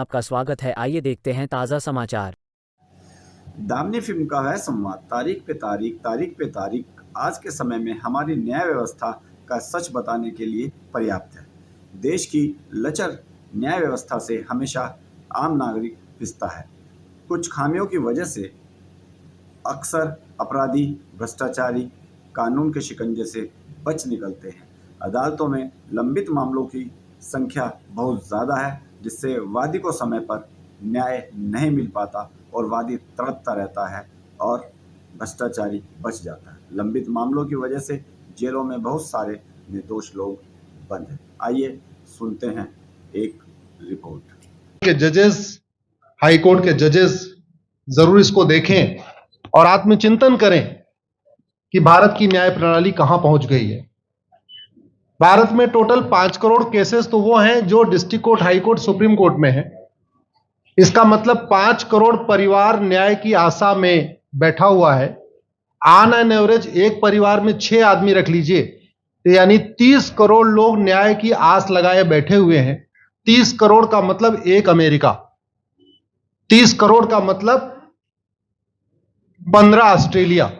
आपका स्वागत है। आइए देखते हैं ताज़ा समाचार। दामनी फिल्म का है संवाद, तारीख पे तारीख, तारीख पे तारीख आज के समय में हमारी न्याय व्यवस्था का सच बताने के लिए पर्याप्त है। देश की लचर न्याय व्यवस्था से हमेशा आम नागरिक पिसता है। कुछ खामियों की वजह से अक्सर अपराधी, भ्रष्टाचारी कानून के शिकंजे से बच निकलते हैं। अदालतों में लंबित मामलों की संख्या बहुत ज़्यादा है, जिससे वादी को समय पर न्याय नहीं मिल पाता और वादी तड़पता रहता है और भ्रष्टाचारी बच जाता है। लंबित मामलों की वजह से जेलों में बहुत सारे निर्दोष लोग बंद हैं। आइए सुनते हैं एक रिपोर्ट। के जजेस, हाई कोर्ट के जजेस जरूर इसको देखें और आत्मचिंतन करें कि भारत की न्याय प्रणाली कहां पहुंच गई है। भारत में टोटल 5 करोड़ केसेस तो वो हैं जो district court, high court, supreme court में हैं। इसका मतलब 5 करोड़ परिवार न्याय की आशा में बैठा हुआ है। ऑन एन एवरेज एक परिवार में 6 आदमी रख लीजिए, तो यानी 30 करोड़ लोग न्याय की आस लगाए बैठे हुए हैं। 30 करोड़ का मतलब एक अमेरिका, 30 करोड़ का मतलब 15 ऑस्ट्रेलिया,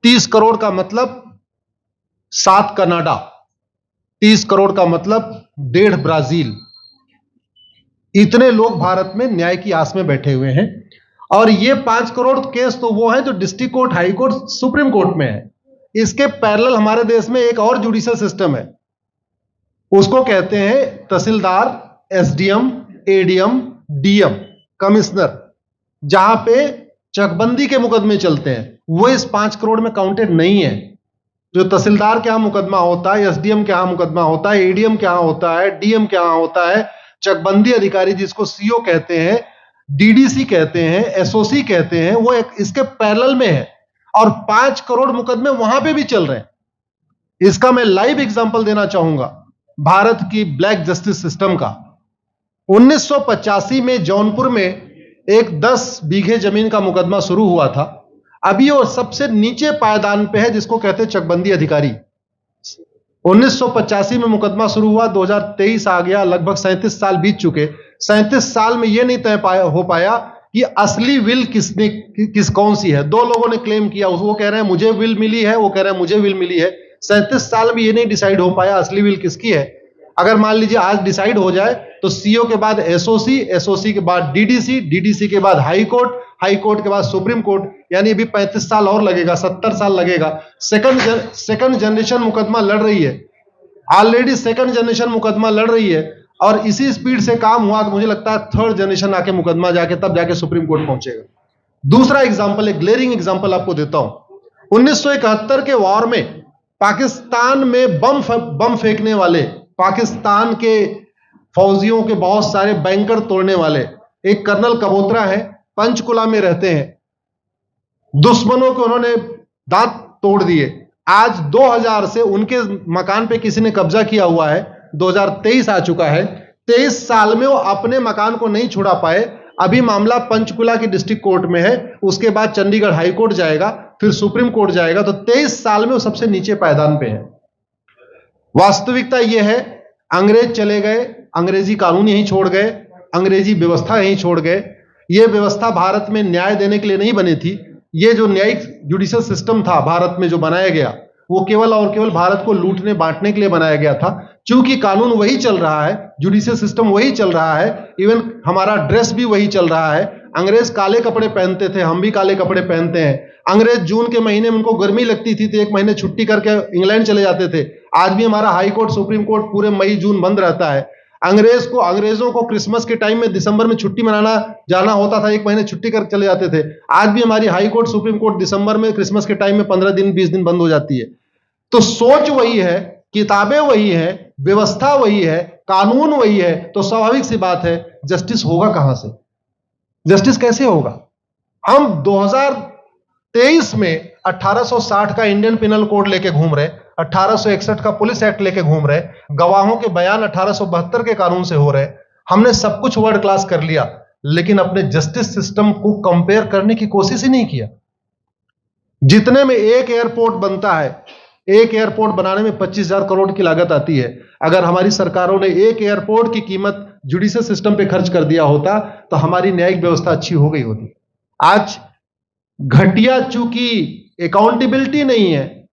30 करोड़ का मतलब 7 कनाडा, 30 करोड़ का मतलब 1.5 ब्राजील। इतने लोग भारत में न्याय की आस में बैठे हुए हैं। और ये 5 करोड़ केस तो वो हैं जो district court, high court, supreme court में है। इसके पैरेलल हमारे देश में एक और जुडिशियल सिस्टम है, उसको कहते हैं तहसीलदार, एसडीएम, एडीएम, डीएम, कमिश्नर, जहां पे चकबंदी के मुकदमे चलते हैं। वो इस 5 करोड़ में काउंटेड नहीं है। जो तहसीलदार के यहां मुकदमा होता है, एसडीएम के यहां मुकदमा होता है, एडीएम के यहां होता है, डीएम के यहां होता है, चकबंदी अधिकारी जिसको सीओ कहते हैं, डीडीसी कहते हैं, एसओसी कहते हैं, वो इसके पैरेलल में है। और 5 करोड़ मुकदमे वहां पे भी चल रहे हैं। इसका मैं लाइव एग्जांपल देना चाहूंगा भारत की ब्लैक जस्टिस सिस्टम का। 1985 में जौनपुर में एक 10 बीघे जमीन का मुकदमा शुरू हुआ था। अभी वो सबसे नीचे पायदान पे है, जिसको कहते हैं चकबंदी अधिकारी। 1985 में मुकदमा शुरू हुआ, 2023 आ गया, लगभग 37 साल बीत चुके। 37 साल में यह नहीं तय हो पाया कि असली विल कौन सी है। 2 लोगों ने क्लेम किया, वो कह रहे हैं मुझे विल मिली है, वो कह रहे हैं मुझे विल मिली है। 37 साल में यह नहीं डिसाइड हो पाया असली विल किसकी है। अगर मान लीजिए आज डिसाइड हो जाए तो सीओ के बाद एसओसी, एसओसी के बाद डीडीसी, डीडीसी के बाद हाई कोर्ट, हाई कोर्ट के बाद सुप्रीम कोर्ट, यानी अभी 35 साल और लगेगा, 70 साल लगेगा। सेकंड जनरेशन मुकदमा लड़ रही है, ऑलरेडी सेकंड जनरेशन मुकदमा लड़ रही है। और इसी स्पीड से काम हुआ तो मुझे लगता है थर्ड जनरेशन आके मुकदमा तब जाके सुप्रीम कोर्ट पहुंचेगा। दूसरा एग्जांपल, एक ग्लेरिंग एग्जांपल आपको देता हूं। 1971 के वॉर में पाकिस्तान में बम फेंकने वाले, पाकिस्तान के फौजियों के बहुत सारे बैंकर तोड़ने वाले एक कर्नल कबोत्रा है, पंचकुला में रहते हैं। दुश्मनों को उन्होंने दांत तोड़ दिए। आज 2000 से उनके मकान पे किसी ने कब्जा किया हुआ है। 2023 आ चुका है, 23 साल में वो अपने मकान को नहीं छुड़ा पाए। अभी मामला पंचकुला की डिस्ट्रिक्ट कोर्ट में है, उसके बाद चंडीगढ़ हाई कोर्ट जाएगा, फिर सुप्रीम कोर्ट जाएगा। तो 23 साल में वो सबसे नीचे पायदान पे है। वास्तविकता यह है, अंग्रेज चले गए, अंग्रेजी कानून यहीं छोड़ गए, अंग्रेजी व्यवस्था यहीं छोड़ गए। यह व्यवस्था भारत में न्याय देने के लिए नहीं बनी थी। यह जो न्यायिक जुडिशियल सिस्टम था भारत में जो बनाया गया, वो केवल और केवल भारत को लूटने बांटने के लिए बनाया गया था। क्योंकि कानून वही चल रहा है, जुडिशियल सिस्टम वही चल रहा है, इवन हमारा ड्रेस भी वही चल रहा है। अंग्रेज काले कपड़े पहनते थे, हम भी काले कपड़े पहनते हैं। अंग्रेज जून के महीने में उनको गर्मी लगती थी तो 1 महीने छुट्टी करके इंग्लैंड चले जाते थे। आज भी हमारा हाई कोर्ट, सुप्रीम कोर्ट पूरे मई जून बंद रहता है। अंग्रेजों को क्रिसमस के टाइम में दिसंबर में छुट्टी मनाना जाना होता था, 1 महीने छुट्टी कर चले जाते थे। आज भी हमारी हाई कोर्ट, सुप्रीम कोर्ट दिसंबर में क्रिसमस के टाइम में 15 दिन 20 दिन बंद हो जाती है। तो सोच वही है, किताबें वही है, व्यवस्था वही है, कानून वही है, तो स्वाभाविक सी बात है जस्टिस होगा कहां से? जस्टिस कैसे होगा? हम 2023 में 1860 का इंडियन पिनल कोड लेके घूम रहे, 1861 का पुलिस एक्ट लेके घूम रहे, गवाहों के बयान 1872 के कानून से हो रहे। हमने सब कुछ वर्ल्ड क्लास कर लिया, लेकिन अपने जस्टिस सिस्टम को कंपेयर करने की कोशिश ही नहीं किया। जितने में एक एयरपोर्ट बनता है, एक एयरपोर्ट बनाने में 25,000 करोड़ की लागत आती है। अगर हमारी सरकारों ने एक एयरपोर्ट की कीमत जुडिशियल सिस्टम पे खर्च कर दिया होता तो हमारी न्यायिक व्यवस्था अच्छी हो गई होती। आज घटिया, चूंकि अकाउंटेबिलिटी नहीं है,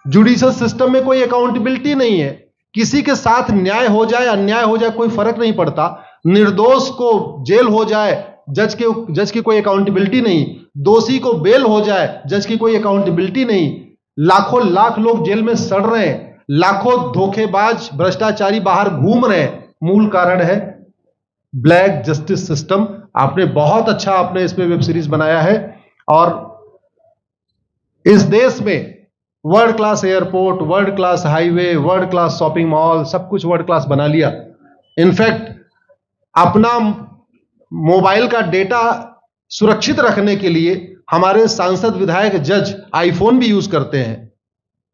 जुडिशियल सिस्टम में कोई अकाउंटेबिलिटी नहीं है, किसी के साथ न्याय हो जाए अन्याय हो जाए कोई फर्क नहीं पड़ता, निर्दोष को जेल हो जाए जज की कोई अकाउंटेबिलिटी नहीं, दोषी को बेल हो जाए जज की कोई अकाउंटेबिलिटी नहीं, लाखों लाख लोग जेल में सड़ रहे हैं, लाखों धोखेबाज भ्रष्टाचारी बाहर घूम रहे हैं। मूल कारण है ब्लैक जस्टिस सिस्टम। आपने बहुत अच्छा आपने इसमें वेब सीरीज बनाया है और इस देश में world class airport, world class highway, world class shopping mall, सब कुछ वर्ल्ड क्लास बना लिया। इनफैक्ट अपना मोबाइल का डेटा सुरक्षित रखने के लिए हमारे सांसद, विधायक, जज आईफोन भी यूज करते हैं,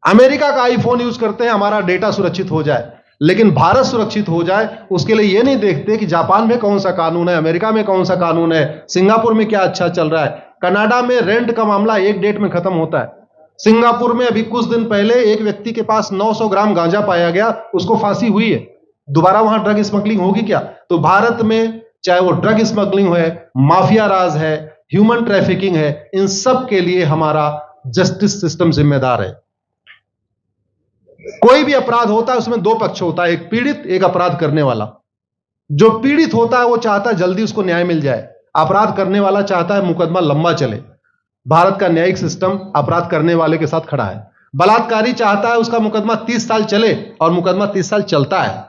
अमेरिका का आईफोन यूज करते हैं हमारा डेटा सुरक्षित हो जाए। लेकिन भारत सुरक्षित हो जाए उसके लिए यह नहीं देखते कि जापान में कौन सा कानून है, अमेरिका में कौन सा कानून है, सिंगापुर में क्या अच्छा चल रहा है। कनाडा में रेंट का मामला एक डेट में खत्म होता है। सिंगापुर में अभी कुछ दिन पहले एक व्यक्ति के पास 900 ग्राम गांजा पाया गया, उसको फांसी हुई है। दोबारा वहां ड्रग स्मगलिंग होगी क्या? तो भारत में चाहे वो ड्रग स्मगलिंग है, माफिया राज है, ह्यूमन ट्रैफिकिंग है, इन सब के लिए हमारा जस्टिस सिस्टम जिम्मेदार है। कोई भी अपराध होता है उसमें दो पक्ष होता है, एक पीड़ित, एक अपराध करने वाला। जो पीड़ित होता है वो चाहता है जल्दी उसको न्याय मिल जाए, अपराध करने वाला चाहता है मुकदमा लंबा चले। भारत का न्यायिक सिस्टम अपराध करने वाले के साथ खड़ा है। बलात्कारी चाहता है उसका मुकदमा 30 साल चले और मुकदमा 30 साल चलता है।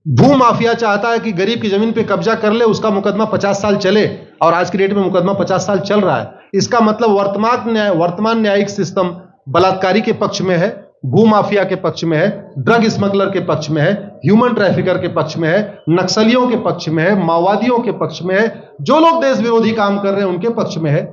भू माफिया चाहता है कि गरीब की जमीन पे कब्जा कर ले, उसका मुकदमा 50 साल चले और आज की डेट में मुकदमा 50 साल चल रहा है। इसका मतलब वर्तमान न्यायिक सिस्टम बलात्कारी के पक्ष में है, भू माफिया के पक्ष में है, ड्रग स्मगलर के पक्ष में है, ह्यूमन ट्रैफिकर के पक्ष में है, नक्सलियों के पक्ष में है, माओवादियों के पक्ष में है, जो लोग देश विरोधी काम कर रहे हैं उनके पक्ष में है।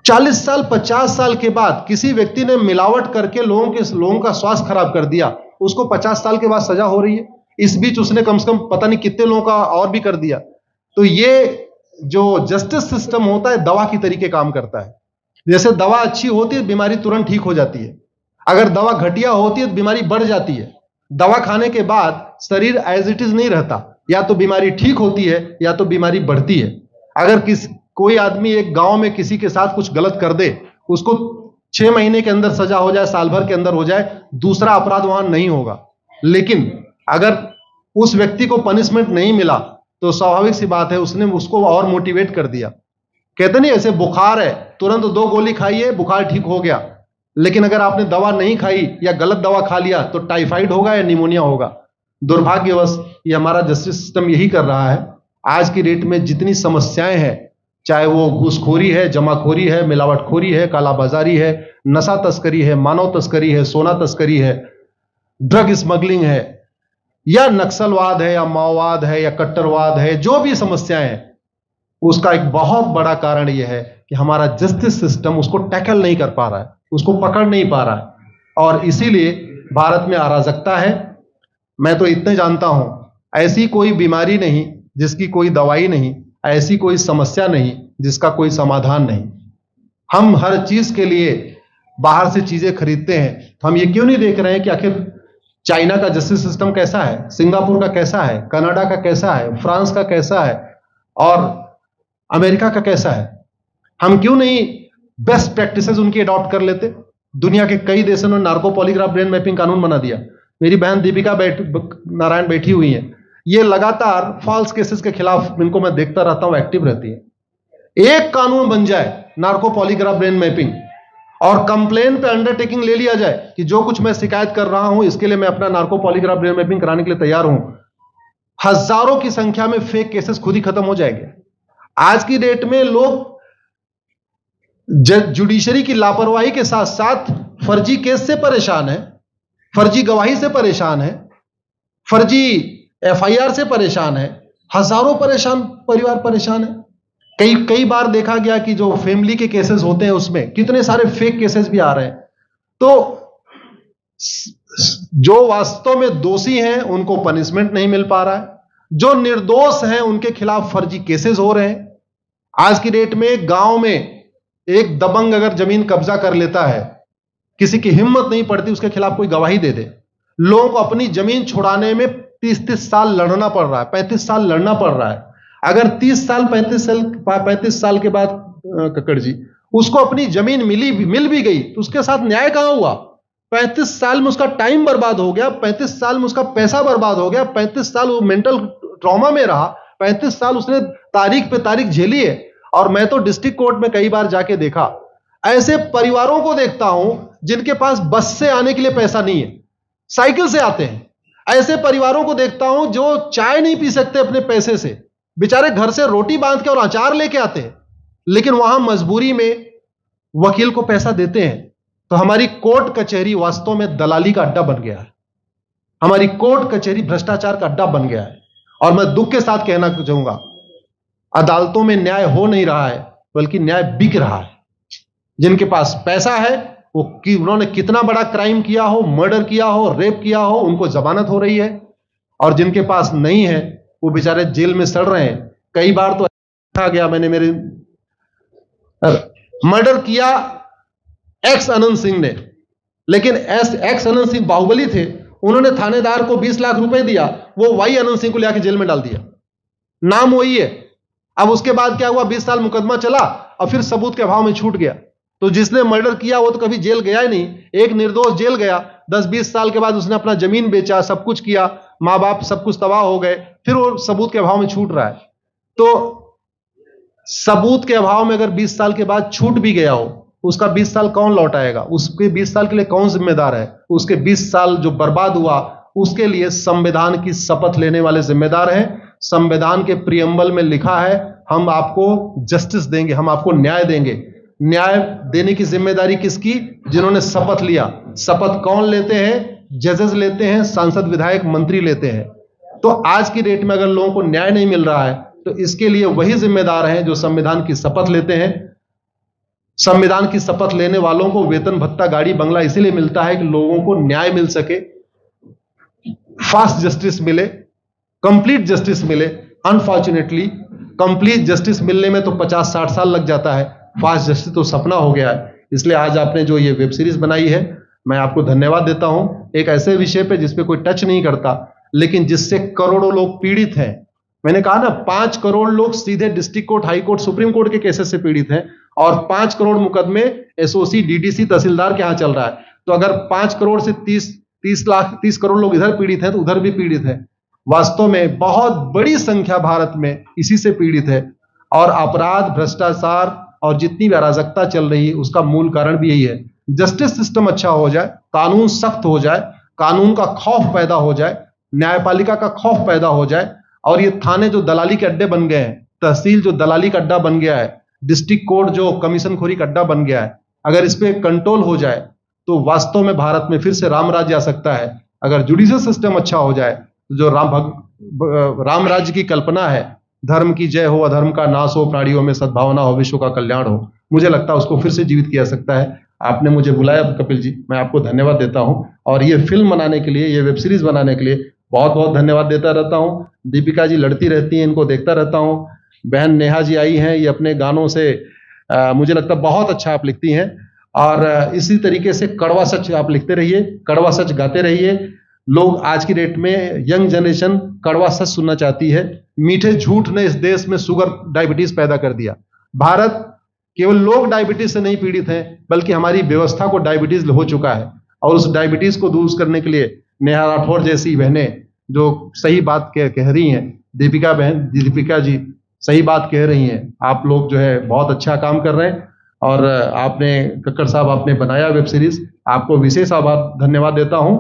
40 साल 50 साल के बाद किसी व्यक्ति ने मिलावट करके लोगों का स्वास्थ्य खराब कर दिया, उसको 50 साल के बाद सजा हो रही है। इस बीच उसने कम से कम पता नहीं कितने लोगों का और भी कर दिया। तो ये जो जस्टिस सिस्टम होता है दवा की तरीके काम करता है। जैसे दवा अच्छी होती है बीमारी तुरंत ठीक हो जाती है, अगर दवा घटिया होती है तो बीमारी बढ़ जाती है। दवा खाने के बाद शरीर एज इट इज नहीं रहता, या तो बीमारी ठीक होती है या तो बीमारी बढ़ती है। अगर कोई आदमी एक गांव में किसी के साथ कुछ गलत कर दे, उसको 6 महीने के अंदर सजा हो जाए, साल भर के अंदर हो जाए, दूसरा अपराध वहां नहीं होगा। लेकिन अगर उस व्यक्ति को पनिशमेंट नहीं मिला तो स्वाभाविक सी बात है उसने उसको और मोटिवेट कर दिया। कहते नहीं ऐसे बुखार है, तुरंत 2 गोली खाइए बुखार ठीक हो गया। लेकिन अगर आपने दवा नहीं खाई या गलत दवा खा लिया तो टाइफाइड होगा या निमोनिया होगा। दुर्भाग्यवश ये हमारा जस्टिस सिस्टम यही कर रहा है। आज की डेट में जितनी समस्याएं हैं, चाहे वो घूसखोरी है, जमाखोरी है, मिलावटखोरी है, कालाबाजारी है, नशा तस्करी है, मानव तस्करी है, सोना तस्करी है, ड्रग स्मगलिंग है, या नक्सलवाद है, या माओवाद है, या कट्टरवाद है, जो भी समस्याएं हैं, उसका एक बहुत बड़ा कारण यह है कि हमारा जस्टिस सिस्टम उसको टैकल नहीं कर पा रहा है, उसको पकड़ नहीं पा रहा है। और इसीलिए भारत में अराजकता है। मैं तो इतने जानता हूं, ऐसी कोई बीमारी नहीं जिसकी कोई दवाई नहीं, ऐसी कोई समस्या नहीं जिसका कोई समाधान नहीं। हम हर चीज के लिए बाहर से चीजें खरीदते हैं, तो हम ये क्यों नहीं देख रहे हैं कि आखिर चाइना का जस्टिस सिस्टम कैसा है, सिंगापुर का कैसा है, कनाडा का कैसा है, फ्रांस का कैसा है और अमेरिका का कैसा है। हम क्यों नहीं बेस्ट प्रैक्टिसेस उनकी अडॉप्ट कर लेते। दुनिया के कई देशों ने नार्को पॉलीग्राफ ब्रेन मैपिंग कानून बना दिया। मेरी बहन दीपिका नारायण बैठी हुई है, ये लगातार फॉल्स केसेस के खिलाफ, इनको मैं देखता रहता हूं, एक्टिव रहती है। एक कानून बन जाए नार्को पॉलीग्राफ ब्रेन मैपिंग और कंप्लेन पे अंडरटेकिंग ले लिया जाए कि जो कुछ मैं शिकायत कर रहा हूं इसके लिए मैं अपना नार्को पॉलीग्राफ ब्रेन मैपिंग कराने के लिए तैयार हूं, हजारों की संख्या में फेक केसेस खुद ही खत्म हो जाएंगे। आज की डेट में लोग जुडिशरी की लापरवाही के साथ साथ फर्जी केस से परेशान है, फर्जी गवाही से परेशान है, फर्जी एफआईआर से परेशान है, हजारों परिवार परेशान है। कई बार देखा गया कि जो फैमिली के केसेस होते हैं उसमें कितने सारे फेक केसेस भी आ रहे हैं। तो जो वास्तव में दोषी हैं उनको पनिशमेंट नहीं मिल पा रहा है, जो निर्दोष हैं उनके खिलाफ फर्जी केसेस हो रहे हैं। आज की डेट में गांव में एक दबंग अगर जमीन कब्जा कर लेता है, किसी की हिम्मत नहीं पड़ती उसके खिलाफ कोई गवाही दे दे। लोगों को अपनी जमीन छुड़ाने में 30-30 साल लड़ना पड़ रहा है, 35 साल लड़ना पड़ रहा है। अगर 35 साल के बाद कक्कड़ जी उसको अपनी जमीन मिल भी गई तो उसके साथ न्याय कहां हुआ? 35 साल में उसका टाइम बर्बाद हो गया, 35 साल में उसका पैसा बर्बाद हो गया, 35 साल वो मेंटल ट्रॉमा में रहा, 35 साल उसने तारीख पे तारीख झेली है। और मैं तो डिस्ट्रिक्ट कोर्ट में कई बार जाके देखा, ऐसे परिवारों को देखता हूं जिनके पास बस से आने के लिए पैसा नहीं है, साइकिल से आते हैं। ऐसे परिवारों को देखता हूं जो चाय नहीं पी सकते अपने पैसे से, बेचारे घर से रोटी बांध के और अचार लेके आते हैं, लेकिन वहां मजबूरी में वकील को पैसा देते हैं। तो हमारी कोर्ट कचहरी वास्तव में दलाली का अड्डा बन गया है, हमारी कोर्ट कचहरी भ्रष्टाचार का अड्डा बन गया है। और मैं दुख के साथ कहना चाहूंगा, अदालतों में न्याय हो नहीं रहा है, बल्कि न्याय बिक रहा है। जिनके पास पैसा है वो उन्होंने कितना बड़ा क्राइम किया हो, मर्डर किया हो, रेप किया हो, उनको जमानत हो रही है। और जिनके पास नहीं है वो बेचारे जेल में सड़ रहे हैं। कई बार तो देखा गया, मैंने मेरे मर्डर किया एक्स अनंत सिंह ने, लेकिन एक्स अनंत सिंह बाहुबली थे, उन्होंने थानेदार को 20 लाख रुपए दिया, वो वाई अनंत सिंह को लेकर जेल में डाल दिया, नाम वही है। अब उसके बाद क्या हुआ, 20 साल मुकदमा चला और फिर सबूत के अभाव में छूट गया। तो जिसने मर्डर किया वो तो कभी जेल गया ही नहीं, एक निर्दोष जेल गया, 10-20 साल के बाद उसने अपना जमीन बेचा, सब कुछ किया, मां बाप सब कुछ तबाह हो गए, फिर वो सबूत के अभाव में छूट रहा है। तो सबूत के अभाव में अगर 20 साल के बाद छूट भी गया हो, उसका 20 साल कौन लौटाएगा? उसके 20 साल के लिए कौन जिम्मेदार है? उसके 20 साल जो बर्बाद हुआ उसके लिए संविधान की शपथ लेने वाले जिम्मेदार हैं। संविधान के प्रियम्बल में लिखा है, हम आपको जस्टिस देंगे, हम आपको न्याय देंगे। न्याय देने की जिम्मेदारी किसकी? जिन्होंने शपथ लिया। शपथ कौन लेते हैं? जजेस लेते हैं, सांसद विधायक मंत्री लेते हैं। तो आज की डेट में अगर लोगों को न्याय नहीं मिल रहा है तो इसके लिए वही जिम्मेदार हैं जो संविधान की शपथ लेते हैं। संविधान की शपथ लेने वालों को वेतन भत्ता गाड़ी बंगला इसीलिए मिलता है कि लोगों को न्याय मिल सके, फास्ट जस्टिस मिले, कंप्लीट जस्टिस मिले। अनफॉर्चुनेटली कंप्लीट जस्टिस मिलने में तो 50-60 साल लग जाता है, फास्ट जस्टिस तो सपना हो गया है। इसलिए आज आपने जो ये वेब सीरीज बनाई है, मैं आपको धन्यवाद देता हूं। एक ऐसे विषय पे जिसपे कोई टच नहीं करता, लेकिन जिससे करोड़ों लोग पीड़ित हैं। मैंने कहा ना, 5 करोड़ लोग सीधे district court, high court, supreme court के केसेस से पीड़ित हैं और 5 करोड़ मुकदमे एसओसी, डीडीसी, तहसीलदार के यहां चल रहा है। तो अगर 5 करोड़ से 30 करोड़ लोग इधर पीड़ित हैं तो उधर भी पीड़ित है। वास्तव में बहुत बड़ी संख्या भारत में इसी से पीड़ित है। और अपराध, भ्रष्टाचार और जितनी भी अराजकता चल रही है उसका मूल कारण भी यही है। जस्टिस सिस्टम अच्छा हो जाए, कानून सख्त हो जाए, कानून का खौफ पैदा हो जाए, न्यायपालिका का खौफ पैदा हो जाए, और ये थाने जो दलाली के अड्डे बन गए हैं, तहसील जो दलाली का अड्डा बन गया है, डिस्ट्रिक्ट कोर्ट जो कमीशन खोरी का अड्डा बन गया है, अगर इस पे कंट्रोल हो जाए तो वास्तव में भारत में फिर से राम राज्य आ सकता है। अगर जुडिशियल सिस्टम अच्छा हो जाए, जो राम राज्य की कल्पना है, धर्म की जय हो, अधर्म का नाश हो, प्राणियों में सद्भावना हो, विश्व का कल्याण हो, मुझे लगता है उसको फिर से जीवित किया सकता है। आपने मुझे बुलाया कपिल जी, मैं आपको धन्यवाद देता हूं। और ये फिल्म बनाने के लिए, ये वेब सीरीज बनाने के लिए बहुत बहुत धन्यवाद देता रहता हूं। दीपिका जी लड़ती रहती हैं, इनको देखता रहता हूं। बहन नेहा जी आई हैं, ये अपने गानों से मुझे लगता है बहुत अच्छा आप लिखती हैं। और इसी तरीके से कड़वा सच आप लिखते रहिए, कड़वा सच गाते रहिए। लोग आज की डेट में, यंग जनरेशन कड़वा सच सुनना चाहती है। मीठे झूठ ने इस देश में शुगर, डायबिटीज पैदा कर दिया। भारत केवल लोग डायबिटीज से नहीं पीड़ित हैं, बल्कि हमारी व्यवस्था को डायबिटीज हो चुका है। और उस डायबिटीज को दूर करने के लिए नेहा राठौर जैसी बहनें जो सही बात कह रही हैं, दीपिका जी सही बात कह रही हैं, आप लोग जो है बहुत अच्छा काम कर रहे हैं। और आपने, कक्कड़ साहब, आपने बनाया वेब सीरीज, आपको विशेष आभार, धन्यवाद देता हूं।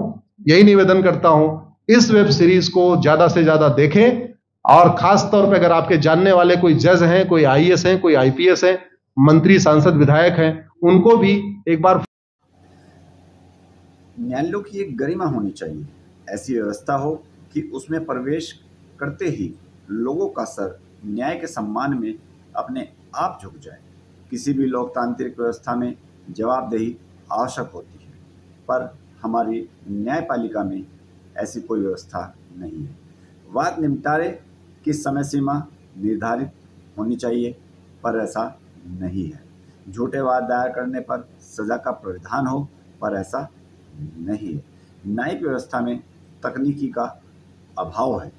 यही निवेदन करता हूं, इस वेब सीरीज को ज्यादा से ज्यादा देखें। और खास तौर पे अगर आपके जानने वाले कोई जज हैं, कोई आईएएस हैं, कोई आईपीएस हैं, मंत्री, सांसद, विधायक हैं, उनको भी एक बार। न्यायालयों की एक गरिमा होनी चाहिए, ऐसी व्यवस्था हो कि उसमें प्रवेश करते ही लोगों का सर न्याय के सम्मान में अपने आप झुक जाए। किसी भी लोकतांत्रिक व्यवस्था में जवाबदेही आवश्यक होती है, पर हमारी न्यायपालिका में ऐसी कोई व्यवस्था नहीं है। वाद निपटारे की समय सीमा निर्धारित होनी चाहिए, पर ऐसा नहीं है। झूठे वाद दायर करने पर सजा का प्रावधान हो, पर ऐसा नहीं है। न्यायिक व्यवस्था में तकनीकी का अभाव है।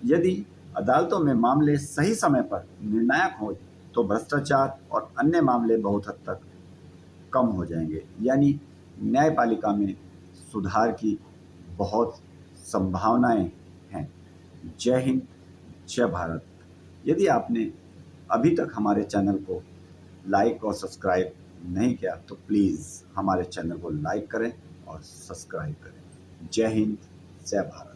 यदि अदालतों में मामले सही समय पर निर्णायक हो तो भ्रष्टाचार और अन्य मामले बहुत हद तक कम हो जाएंगे, यानी न्यायपालिका में सुधार की बहुत संभावनाएं हैं। जय हिंद, जय भारत। यदि आपने अभी तक हमारे चैनल को लाइक और सब्सक्राइब नहीं किया तो प्लीज़ हमारे चैनल को लाइक करें और सब्सक्राइब करें। जय हिंद, जय भारत।